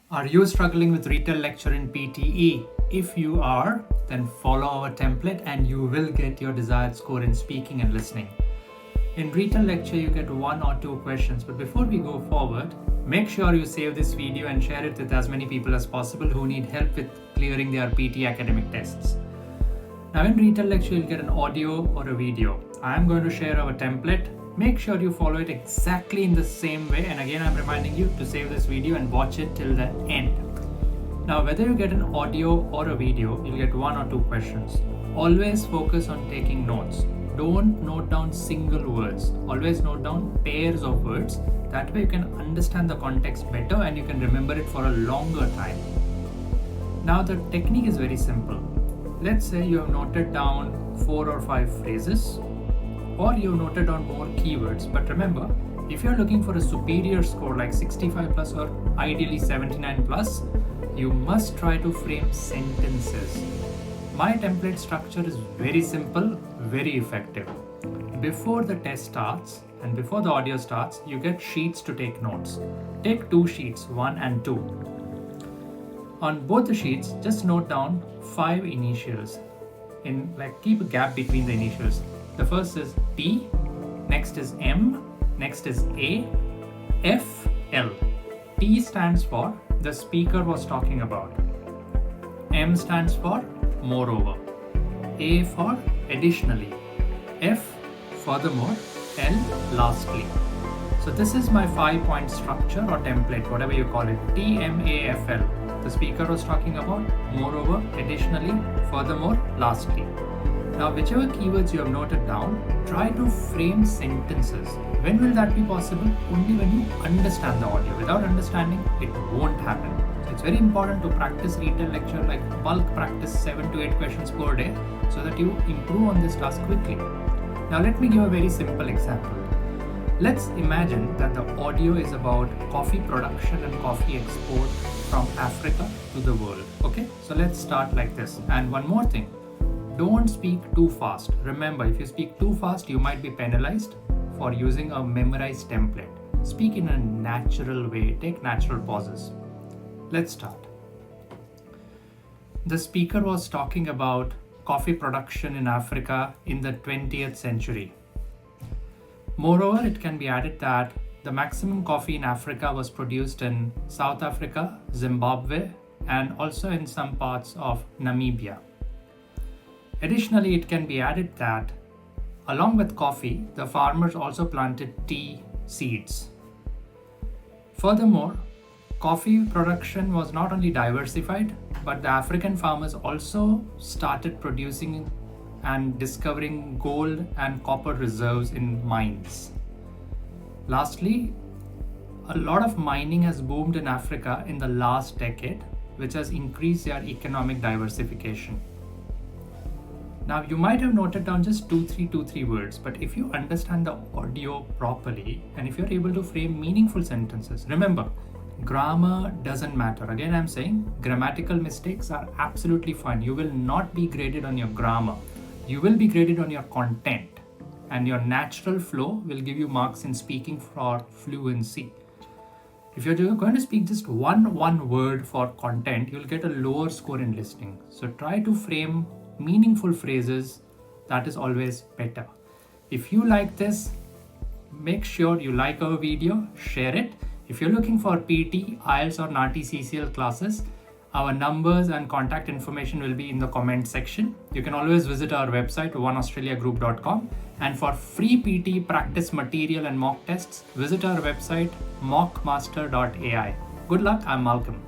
Are you struggling with Retell Lecture in PTE? If you are, then follow our template and you will get your desired score in speaking and listening. In Retell Lecture, you get 1 or 2 questions, but before we go forward, make sure you save this video and share it with as many people as possible who need help with clearing their PTE academic tests. Now in Retell Lecture, you'll get an audio or a video. I'm going to share our template. Make sure you follow it exactly in the same way, and again I'm reminding you to save this video and watch it till the end. Now whether you get an audio or a video, you'll get 1 or 2 questions. Always focus on taking notes. Don't note down single words. Always note down pairs of words. That way you can understand the context better and you can remember it for a longer time. Now the technique is very simple. Let's say you have noted down 4 or 5 phrases, or you've noted down more keywords. But remember, if you're looking for a superior score like 65 plus or ideally 79 plus, you must try to frame sentences. My template structure is very simple, very effective. Before the test starts and before the audio starts, you get sheets to take notes. Take 2 sheets, 1 and 2. On both the sheets, just note down 5 initials. Keep a gap between the initials. The first is P, next is M, next is A, F, L. T stands for the speaker was talking about. M stands for moreover. A for additionally. F furthermore. L lastly. So this is my 5-point structure or template, whatever you call it. T, M, A, F, L. The speaker was talking about moreover, additionally, furthermore, lastly. Now, whichever keywords you have noted down, try to frame sentences. When will that be possible? Only when you understand the audio. Without understanding, it won't happen. So it's very important to practice Retell Lecture, like bulk practice 7 to 8 questions per day, so that you improve on this task quickly. Now, let me give a very simple example. Let's imagine that the audio is about coffee production and coffee export from Africa to the world. Okay, so let's start like this. And one more thing. Don't speak too fast. Remember, if you speak too fast, you might be penalized for using a memorized template. Speak in a natural way. Take natural pauses. Let's start. The speaker was talking about coffee production in Africa in the 20th century. Moreover, it can be added that the maximum coffee in Africa was produced in South Africa, Zimbabwe, and also in some parts of Namibia. Additionally, it can be added that along with coffee, the farmers also planted tea seeds. Furthermore, coffee production was not only diversified, but the African farmers also started producing and discovering gold and copper reserves in mines. Lastly, a lot of mining has boomed in Africa in the last decade, which has increased their economic diversification. Now, you might have noted down just 2-3 words, but if you understand the audio properly and if you're able to frame meaningful sentences, remember, grammar doesn't matter. Again, I'm saying grammatical mistakes are absolutely fine. You will not be graded on your grammar. You will be graded on your content, and your natural flow will give you marks in speaking for fluency. If you're going to speak just one word for content, you'll get a lower score in listening. So try to frame meaningful phrases. That is always better. If you like this, make sure you like our video, share it. If you're looking for PT, IELTS or NAATI CCL classes, our numbers and contact information will be in the comment section. You can always visit our website, oneaustraliagroup.com. And for free PT practice material and mock tests, visit our website, mockmaster.ai. Good luck, I'm Malcolm.